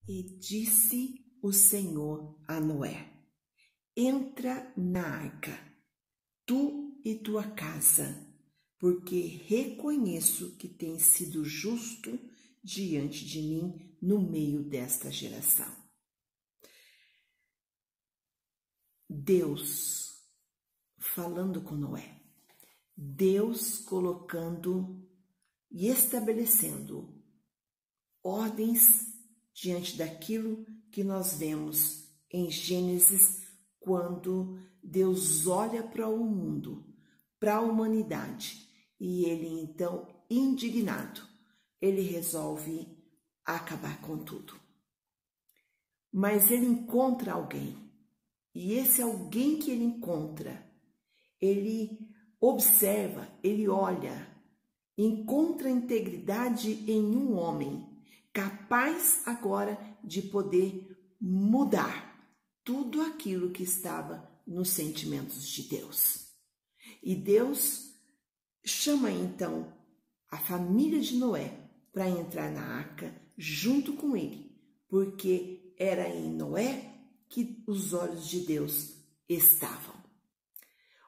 E disse o Senhor a Noé: entra na arca, tu e tua casa, porque reconheço que tens sido justo diante de mim no meio desta geração. Deus falando com Noé, Deus colocando e estabelecendo ordens diante daquilo que nós vemos em Gênesis, quando Deus olha para o mundo, para a humanidade, e ele então, indignado, ele resolve acabar com tudo. Mas ele encontra alguém, e esse alguém que ele encontra, ele observa, ele olha, encontra integridade em um homem, capaz agora de poder mudar tudo aquilo que estava nos sentimentos de Deus. E Deus chama então a família de Noé para entrar na arca junto com ele, porque era em Noé que os olhos de Deus estavam.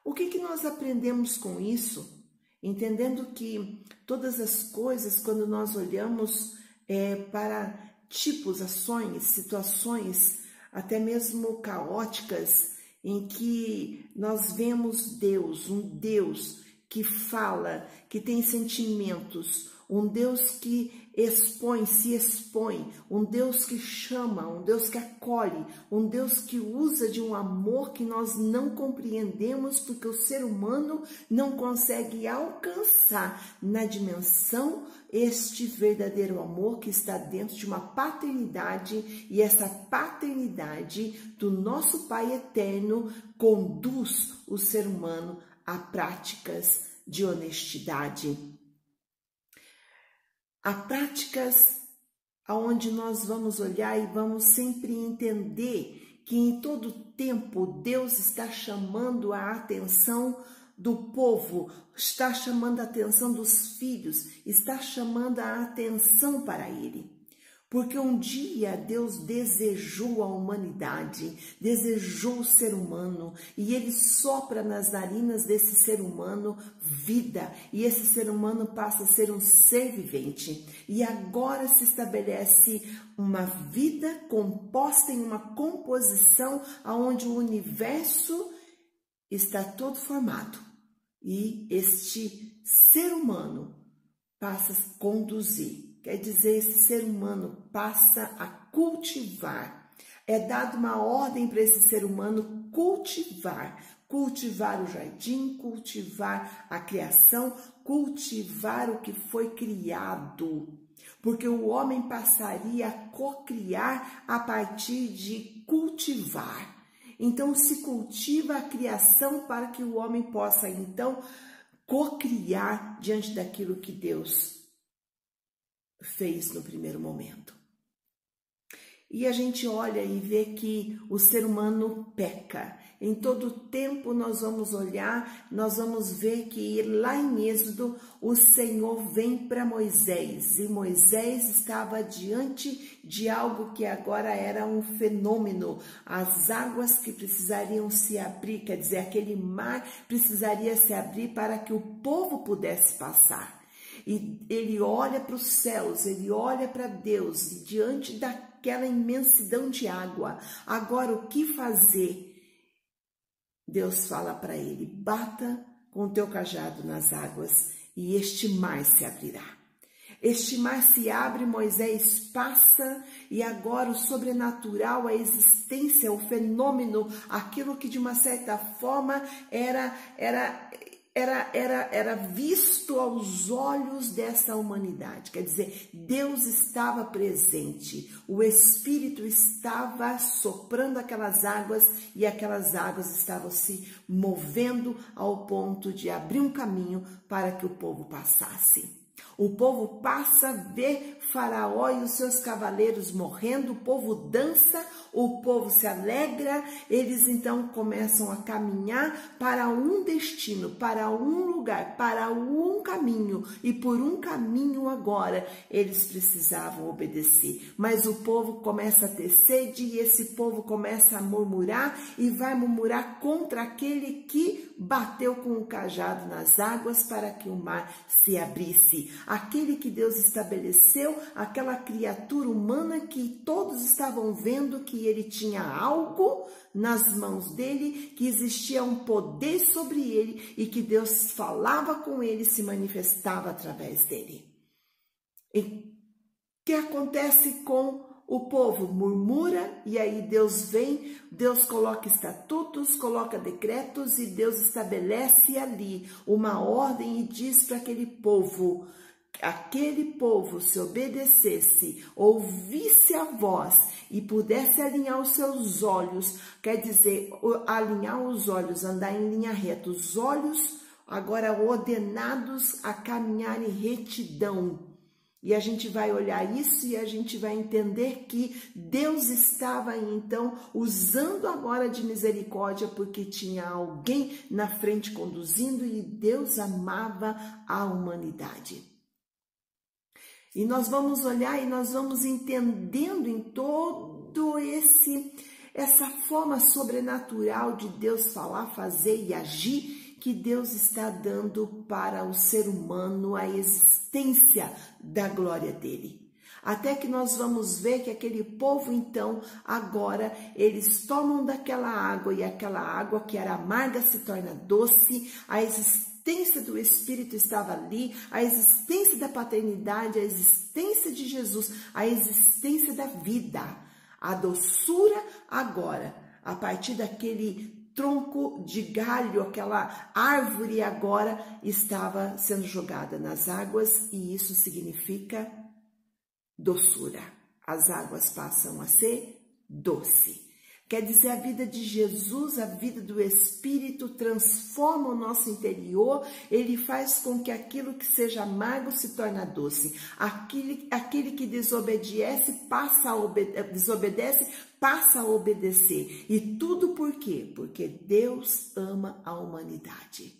O que nós aprendemos com isso? Entendendo que todas as coisas, quando nós olhamos para tipos, ações, situações, até mesmo caóticas, em que nós vemos Deus, um Deus que fala, que tem sentimentos, um Deus que se expõe, um Deus que chama, um Deus que acolhe, um Deus que usa de um amor que nós não compreendemos, porque o ser humano não consegue alcançar na dimensão este verdadeiro amor que está dentro de uma paternidade, e essa paternidade do nosso Pai eterno conduz o ser humano a práticas de honestidade, a práticas onde nós vamos olhar e vamos sempre entender que em todo tempo Deus está chamando a atenção do povo, está chamando a atenção dos filhos, está chamando a atenção para Ele. Porque um dia Deus desejou a humanidade, desejou o ser humano, e Ele sopra nas narinas desse ser humano vida, e esse ser humano passa a ser um ser vivente. E agora se estabelece uma vida composta em uma composição onde o universo está todo formado. E este ser humano passa a conduzir. Quer dizer, esse ser humano passa a cultivar. É dada uma ordem para esse ser humano cultivar. Cultivar o jardim, cultivar a criação, cultivar o que foi criado. Porque o homem passaria a cocriar a partir de cultivar. Então, se cultiva a criação para que o homem possa, então, cocriar diante daquilo que Deus fez no primeiro momento. E a gente olha e vê que o ser humano peca. Em todo tempo nós vamos olhar, nós vamos ver que lá em Êxodo o Senhor vem para Moisés, e Moisés estava diante de algo que agora era um fenômeno, as águas que precisariam se abrir, quer dizer, aquele mar precisaria se abrir para que o povo pudesse passar. E ele olha para os céus, ele olha para Deus, e diante daquela imensidão de água, agora o que fazer? Deus fala para ele: bata com o teu cajado nas águas e este mar se abrirá. Este mar se abre, Moisés passa, e agora o sobrenatural, a existência, o fenômeno, aquilo que de uma certa forma era visto aos olhos dessa humanidade. Quer dizer, Deus estava presente, o Espírito estava soprando aquelas águas, e aquelas águas estavam se movendo ao ponto de abrir um caminho para que o povo passasse. O povo passa a ver Faraó e os seus cavaleiros morrendo, o povo dança, o povo se alegra, eles então começam a caminhar para um destino, para um lugar, para um caminho, e por um caminho agora eles precisavam obedecer. Mas o povo começa a ter sede e esse povo começa a murmurar e vai murmurar contra aquele que bateu com o cajado nas águas para que o mar se abrisse. Aquele que Deus estabeleceu, aquela criatura humana que todos estavam vendo que ele tinha algo nas mãos dele, que existia um poder sobre ele e que Deus falava com ele, se manifestava através dele. E o que acontece com o povo? Murmura e aí Deus vem, Deus coloca estatutos, coloca decretos e Deus estabelece ali uma ordem e diz para aquele povo se obedecesse, ouvisse a voz e pudesse alinhar os seus olhos, quer dizer, alinhar os olhos, andar em linha reta, os olhos agora ordenados a caminhar em retidão. E a gente vai olhar isso e a gente vai entender que Deus estava então usando agora de misericórdia porque tinha alguém na frente conduzindo e Deus amava a humanidade. E nós vamos olhar e nós vamos entendendo em todo essa forma sobrenatural de Deus falar, fazer e agir, que Deus está dando para o ser humano a existência da glória dele. Até que nós vamos ver que aquele povo, então, agora, eles tomam daquela água e aquela água que era amarga se torna doce, a existência do Espírito estava ali, a existência da paternidade, a existência de Jesus, a existência da vida, a doçura agora, a partir daquele tronco de galho, aquela árvore agora estava sendo jogada nas águas e isso significa doçura. As águas passam a ser doce. Quer dizer, a vida de Jesus, a vida do Espírito transforma o nosso interior, ele faz com que aquilo que seja amargo se torne doce. Aquele que desobedece passa a obedecer. E tudo por quê? Porque Deus ama a humanidade.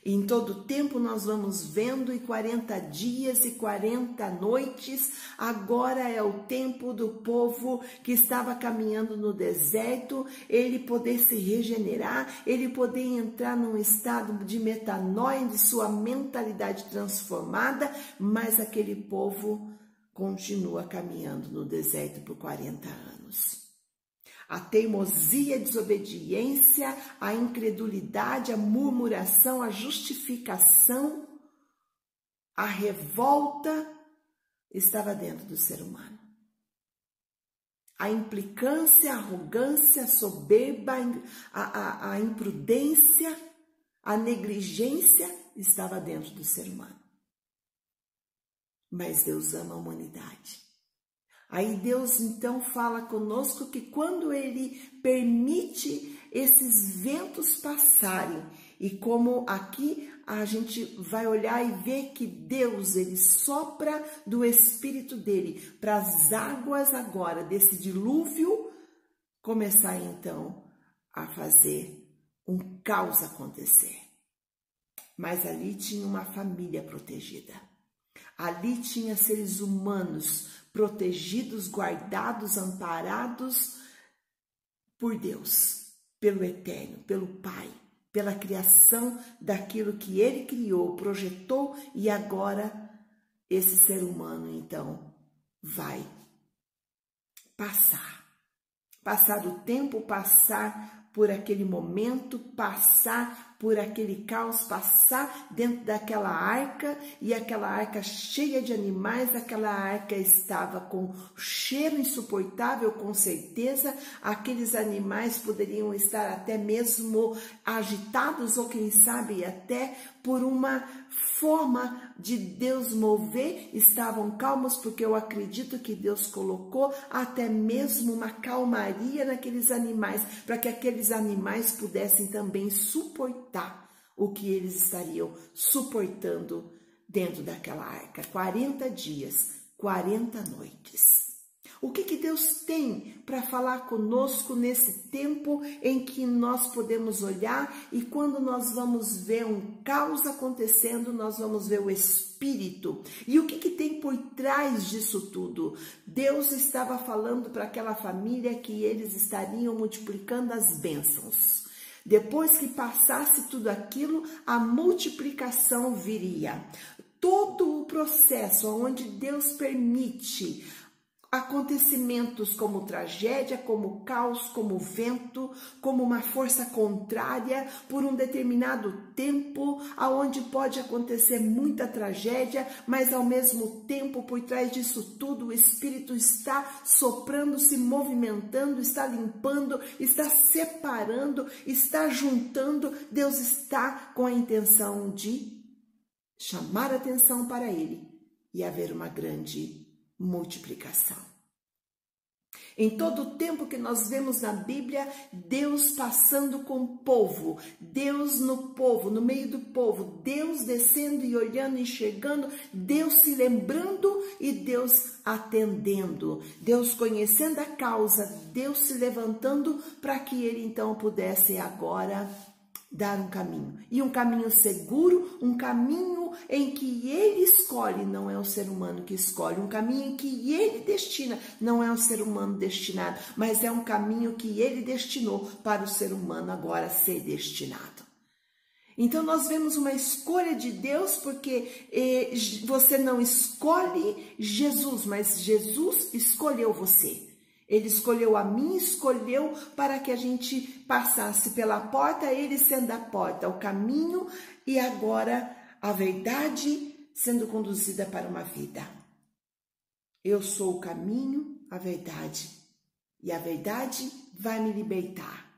E em todo tempo nós vamos vendo, e 40 dias e 40 noites, agora é o tempo do povo que estava caminhando no deserto, ele poder se regenerar, ele poder entrar num estado de metanoia, de sua mentalidade transformada, mas aquele povo continua caminhando no deserto por 40 anos. A teimosia, a desobediência, a incredulidade, a murmuração, a justificação, a revolta estava dentro do ser humano. A implicância, a arrogância, a soberba, a imprudência, a negligência estava dentro do ser humano. Mas Deus ama a humanidade. Aí Deus então fala conosco que quando ele permite esses ventos passarem, e como aqui a gente vai olhar e ver que Deus, ele sopra do Espírito dele para as águas agora desse dilúvio começar então a fazer um caos acontecer. Mas ali tinha uma família protegida. Ali tinha seres humanos protegidos, guardados, amparados por Deus, pelo Eterno, pelo Pai, pela criação daquilo que Ele criou, projetou e agora esse ser humano então vai passar o tempo, passar por aquele momento, passar por aquele caos, passar dentro daquela arca, e aquela arca cheia de animais, aquela arca estava com cheiro insuportável, com certeza, aqueles animais poderiam estar até mesmo agitados, ou quem sabe até por uma forma de Deus mover, estavam calmos, porque eu acredito que Deus colocou até mesmo uma calmaria naqueles animais, para que aqueles animais pudessem também suportar o que eles estariam suportando dentro daquela arca, 40 dias, 40 noites. O que Deus tem para falar conosco nesse tempo em que nós podemos olhar e quando nós vamos ver um caos acontecendo, nós vamos ver o Espírito. E o que tem por trás disso tudo? Deus estava falando para aquela família que eles estariam multiplicando as bênçãos. Depois que passasse tudo aquilo, a multiplicação viria. Todo o processo onde Deus permite acontecimentos como tragédia, como caos, como vento, como uma força contrária por um determinado tempo, aonde pode acontecer muita tragédia, mas ao mesmo tempo, por trás disso tudo, o Espírito está soprando, se movimentando, está limpando, está separando, está juntando. Deus está com a intenção de chamar atenção para Ele e haver uma grande multiplicação. Em todo o tempo que nós vemos na Bíblia, Deus passando com o povo, Deus no povo, no meio do povo, Deus descendo e olhando, enxergando, Deus se lembrando e Deus atendendo, Deus conhecendo a causa, Deus se levantando para que ele então pudesse agora dar um caminho, e um caminho seguro, um caminho em que ele escolhe, não é o ser humano que escolhe, um caminho em que ele destina, não é o ser humano destinado, mas é um caminho que ele destinou para o ser humano agora ser destinado. Então nós vemos uma escolha de Deus, porque você não escolhe Jesus, mas Jesus escolheu você. Ele escolheu a mim, escolheu para que a gente passasse pela porta, ele sendo a porta, o caminho e agora a verdade sendo conduzida para uma vida. Eu sou o caminho, a verdade, e a verdade vai me libertar.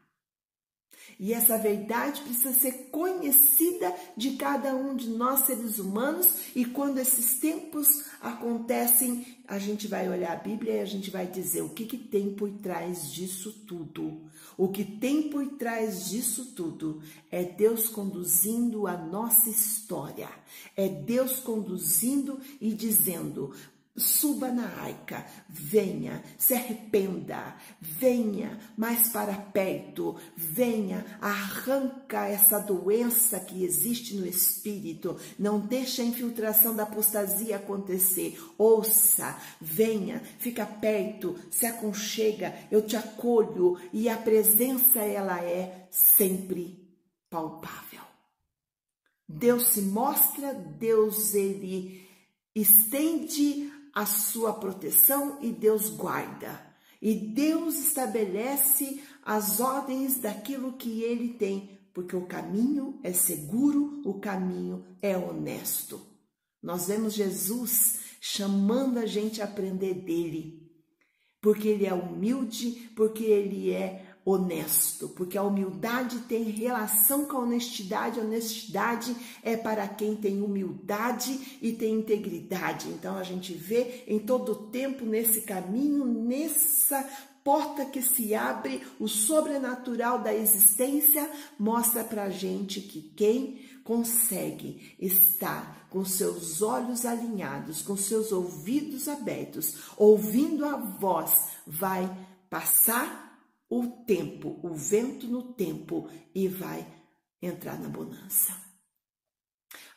E essa verdade precisa ser conhecida de cada um de nós seres humanos, e quando esses tempos acontecem, a gente vai olhar a Bíblia e a gente vai dizer o que tem por trás disso tudo. O que tem por trás disso tudo é Deus conduzindo a nossa história, é Deus conduzindo e dizendo: suba na arca, venha, se arrependa, venha mais para perto, venha, arranca essa doença que existe no espírito, não deixa a infiltração da apostasia acontecer, ouça, venha, fica perto, se aconchega, eu te acolho, e a presença ela é sempre palpável. Deus se mostra, Deus ele estende a sua proteção e Deus guarda. E Deus estabelece as ordens daquilo que ele tem, porque o caminho é seguro, o caminho é honesto. Nós vemos Jesus chamando a gente a aprender dele, porque ele é humilde, porque ele é honesto, porque a humildade tem relação com a honestidade é para quem tem humildade e tem integridade. Então a gente vê em todo o tempo nesse caminho, nessa porta que se abre, o sobrenatural da existência mostra pra gente que quem consegue estar com seus olhos alinhados, com seus ouvidos abertos, ouvindo a voz, vai passar o tempo, o vento no tempo, e vai entrar na bonança.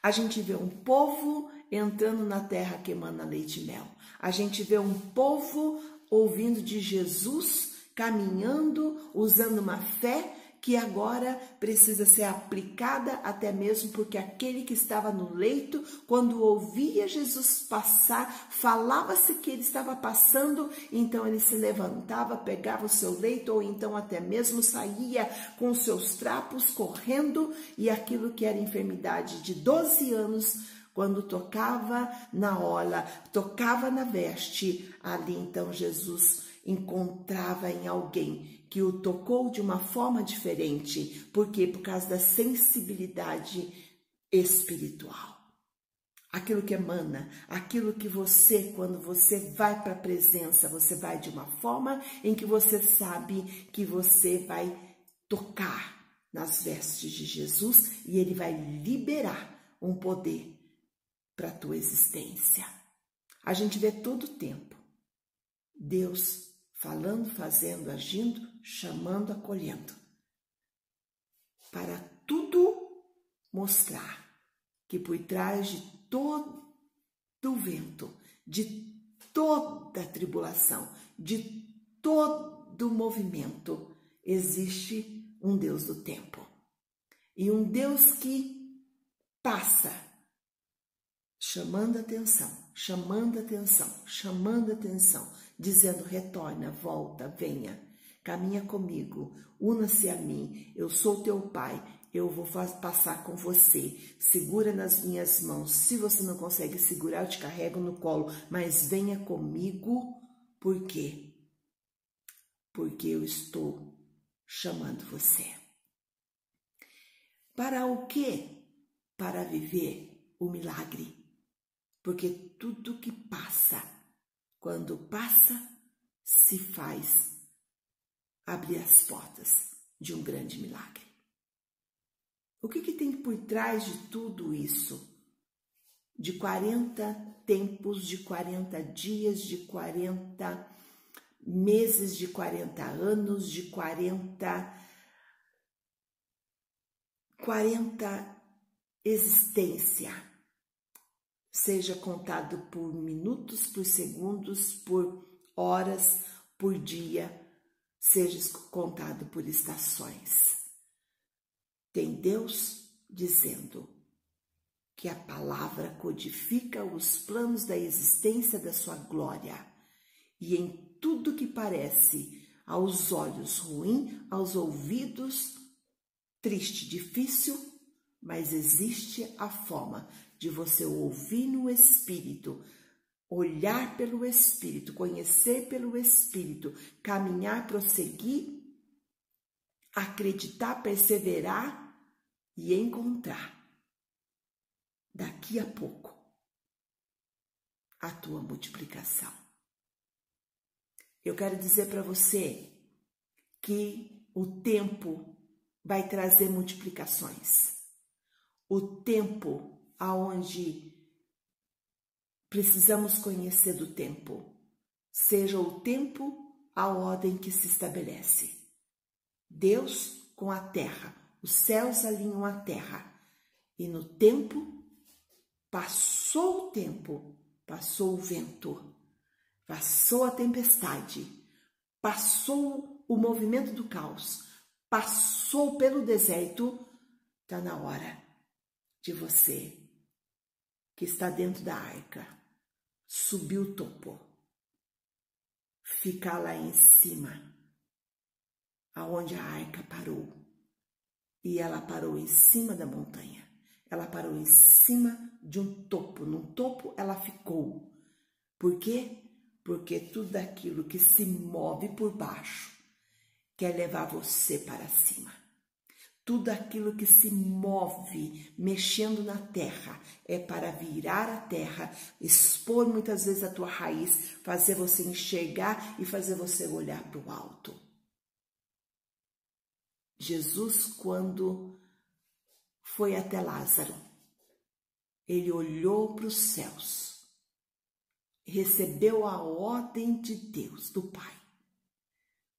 A gente vê um povo entrando na terra que emana leite e mel. A gente vê um povo ouvindo de Jesus, caminhando, usando uma fé que agora precisa ser aplicada, até mesmo porque aquele que estava no leito, quando ouvia Jesus passar, falava-se que ele estava passando, então ele se levantava, pegava o seu leito, ou então até mesmo saía com os seus trapos, correndo, e aquilo que era enfermidade de 12 anos, quando tocava na orla, tocava na veste, ali então Jesus encontrava em alguém que o tocou de uma forma diferente. Por quê? Por causa da sensibilidade espiritual. Aquilo que emana, aquilo que você, quando você vai para a presença, você vai de uma forma em que você sabe que você vai tocar nas vestes de Jesus e ele vai liberar um poder para a tua existência. A gente vê todo o tempo Deus falando, fazendo, agindo, chamando, acolhendo, para tudo mostrar que por trás de todo o vento, de toda a tribulação, de todo o movimento, existe um Deus do tempo. E um Deus que passa, chamando atenção, chamando atenção, chamando atenção, dizendo: retorna, volta, venha, caminha comigo, una-se a mim, eu sou teu pai, eu vou passar com você, segura nas minhas mãos, se você não consegue segurar, eu te carrego no colo, mas venha comigo, por quê? Porque eu estou chamando você. Para o quê? Para viver o milagre. Porque tudo que passa, quando passa, se faz abrir as portas de um grande milagre. O que tem por trás de tudo isso? De 40 tempos, de 40 dias, de 40 meses, de 40 anos, de 40 existência, seja contado por minutos, por segundos, por horas, por dia, seja contado por estações. Tem Deus dizendo que a palavra codifica os planos da existência da sua glória, e em tudo que parece aos olhos ruim, aos ouvidos triste, difícil, mas existe a forma de você ouvir no Espírito, olhar pelo Espírito, conhecer pelo Espírito, caminhar, prosseguir, acreditar, perseverar e encontrar daqui a pouco a tua multiplicação. Eu quero dizer para você que o tempo vai trazer multiplicações. O tempo aonde precisamos conhecer do tempo, seja o tempo, a ordem que se estabelece. Deus com a terra, os céus alinham a terra, e no tempo, passou o tempo, passou o vento, passou a tempestade, passou o movimento do caos, passou pelo deserto, está na hora de você que está dentro da arca subir o topo, ficar lá em cima, aonde a arca parou. E ela parou em cima da montanha, ela parou em cima de um topo, num topo ela ficou. Por quê? Porque tudo aquilo que se move por baixo quer levar você para cima. Tudo aquilo que se move, mexendo na terra, é para virar a terra, expor muitas vezes a tua raiz, fazer você enxergar e fazer você olhar para o alto. Jesus, quando foi até Lázaro, ele olhou para os céus, recebeu a ordem de Deus, do Pai,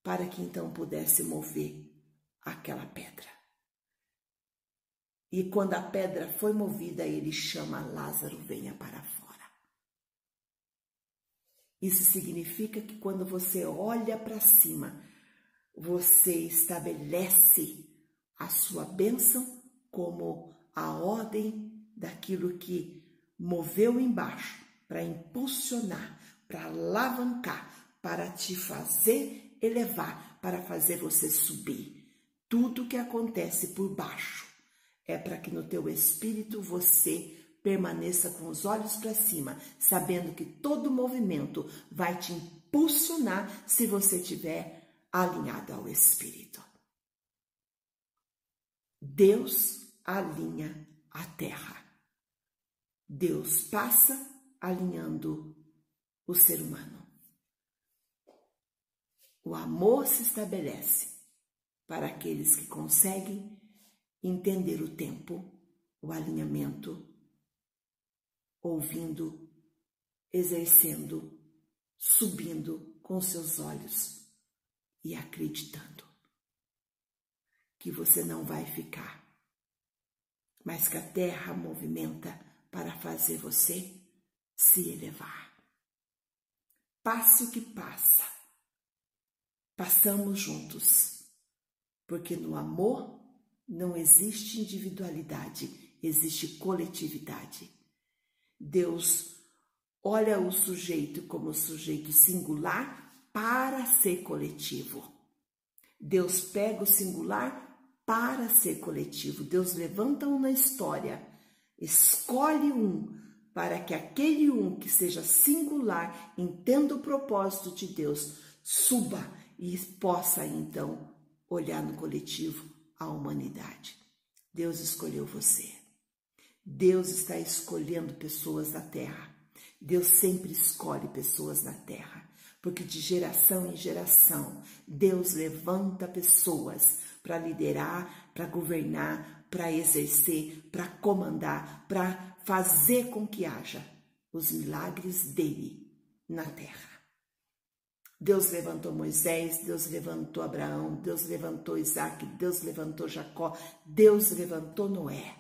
para que então pudesse mover aquela pedra. E quando a pedra foi movida, ele chama: Lázaro, venha para fora. Isso significa que quando você olha para cima, você estabelece a sua bênção como a ordem daquilo que moveu embaixo para impulsionar, para alavancar, para te fazer elevar, para fazer você subir. Tudo que acontece por baixo é para que no teu espírito você permaneça com os olhos para cima, sabendo que todo movimento vai te impulsionar se você estiver alinhado ao Espírito. Deus alinha a terra. Deus passa alinhando o ser humano. O amor se estabelece para aqueles que conseguem entender o tempo, o alinhamento, ouvindo, exercendo, subindo com seus olhos e acreditando que você não vai ficar, mas que a terra movimenta para fazer você se elevar. Passe o que passa, passamos juntos, porque no amor não existe individualidade, existe coletividade. Deus olha o sujeito como sujeito singular para ser coletivo. Deus pega o singular para ser coletivo. Deus levanta um na história, escolhe um, para que aquele um que seja singular entenda o propósito de Deus, suba e possa então olhar no coletivo a humanidade. Deus escolheu você. Deus está escolhendo pessoas da terra. Deus sempre escolhe pessoas na terra, porque de geração em geração Deus levanta pessoas para liderar, para governar, para exercer, para comandar, para fazer com que haja os milagres dele na terra. Deus levantou Moisés, Deus levantou Abraão, Deus levantou Isaac, Deus levantou Jacó, Deus levantou Noé,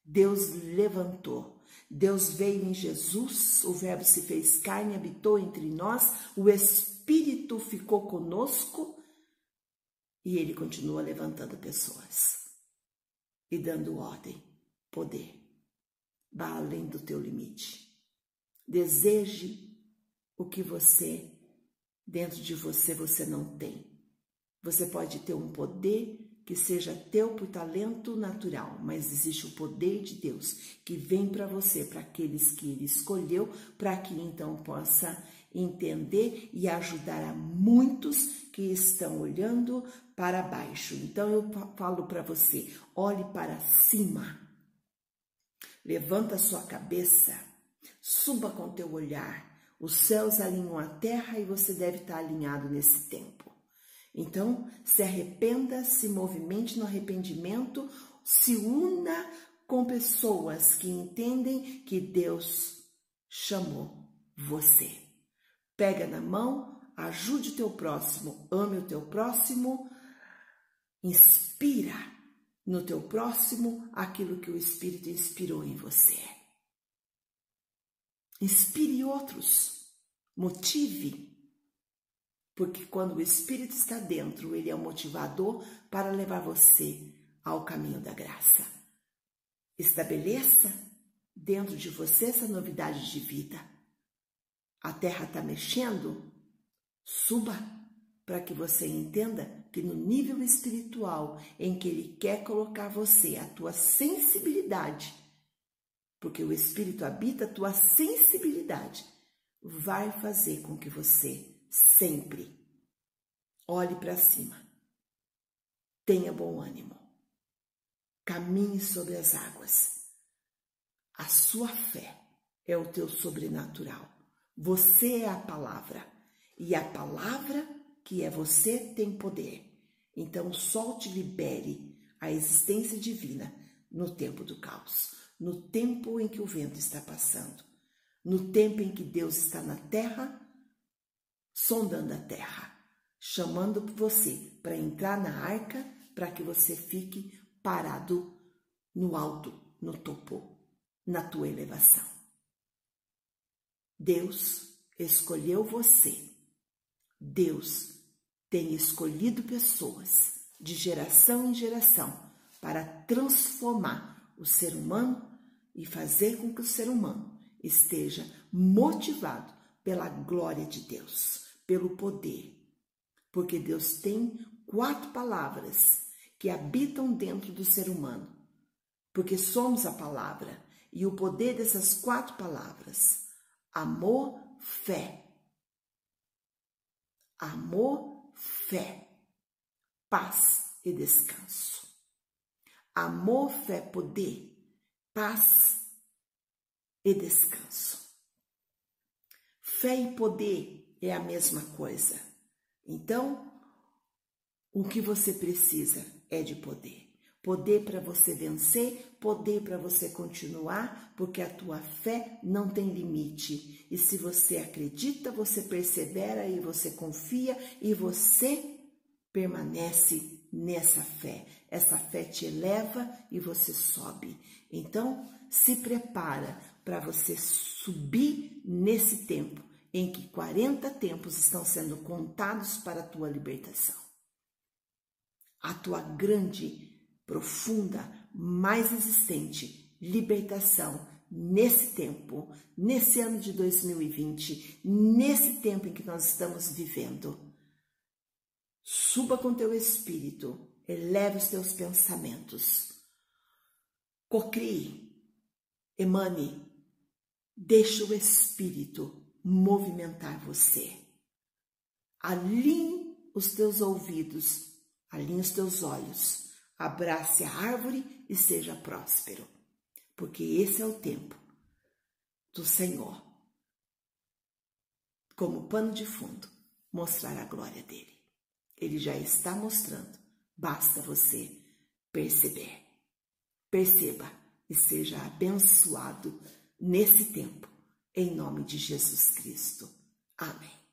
Deus levantou. Deus veio em Jesus, o Verbo se fez carne, habitou entre nós, o Espírito ficou conosco e ele continua levantando pessoas e dando ordem, poder. Vá além do teu limite. Deseje o que dentro de você não tem. Você pode ter um poder que seja teu por talento natural, mas existe o poder de Deus que vem para você, para aqueles que ele escolheu, para que então possa entender e ajudar a muitos que estão olhando para baixo. Então eu falo para você, olhe para cima, levanta a sua cabeça, suba com teu olhar, os céus alinham a terra e você deve estar alinhado nesse tempo. Então, se arrependa, se movimente no arrependimento, se una com pessoas que entendem que Deus chamou você. Pega na mão, ajude o teu próximo, ame o teu próximo, inspira no teu próximo aquilo que o Espírito inspirou em você. Inspire outros, motive. Porque quando o Espírito está dentro, ele é o motivador para levar você ao caminho da graça. Estabeleça dentro de você essa novidade de vida. A terra está mexendo? Suba para que você entenda que no nível espiritual em que ele quer colocar você, a tua sensibilidade, porque o Espírito habita a tua sensibilidade, vai fazer com que você sempre olhe para cima, tenha bom ânimo, caminhe sobre as águas. A sua fé é o teu sobrenatural. Você é a palavra e a palavra que é você tem poder. Então solte e libere a existência divina no tempo do caos, no tempo em que o vento está passando, no tempo em que Deus está na terra, sondando a terra, chamando você para entrar na arca, para que você fique parado no alto, no topo, na tua elevação. Deus escolheu você. Deus tem escolhido pessoas de geração em geração para transformar o ser humano e fazer com que o ser humano esteja motivado pela glória de Deus, pelo poder, porque Deus tem 4 palavras que habitam dentro do ser humano, porque somos a palavra, e o poder dessas 4 palavras, amor, fé, paz e descanso. Amor, fé, poder, paz e descanso. Fé e poder é a mesma coisa. Então, o que você precisa é de poder. poder para você vencer, poder para você continuar, porque a tua fé não tem limite. E se você acredita, você persevera e você confia e você permanece nessa fé. Essa fé te eleva e você sobe. Então, se prepara para você subir nesse tempo em que 40 tempos estão sendo contados para a tua libertação. A tua grande, profunda, mais existente libertação nesse tempo, nesse ano de 2020, nesse tempo em que nós estamos vivendo. Suba com teu espírito, eleve os teus pensamentos, cocrie, emane, deixa o espírito movimentar você. Alinhe os teus ouvidos, alinhe os teus olhos, abrace a árvore e seja próspero, porque esse é o tempo do Senhor, como pano de fundo, mostrar a glória dele. Ele já está mostrando, basta você perceber. Perceba e seja abençoado nesse tempo, em nome de Jesus Cristo. Amém.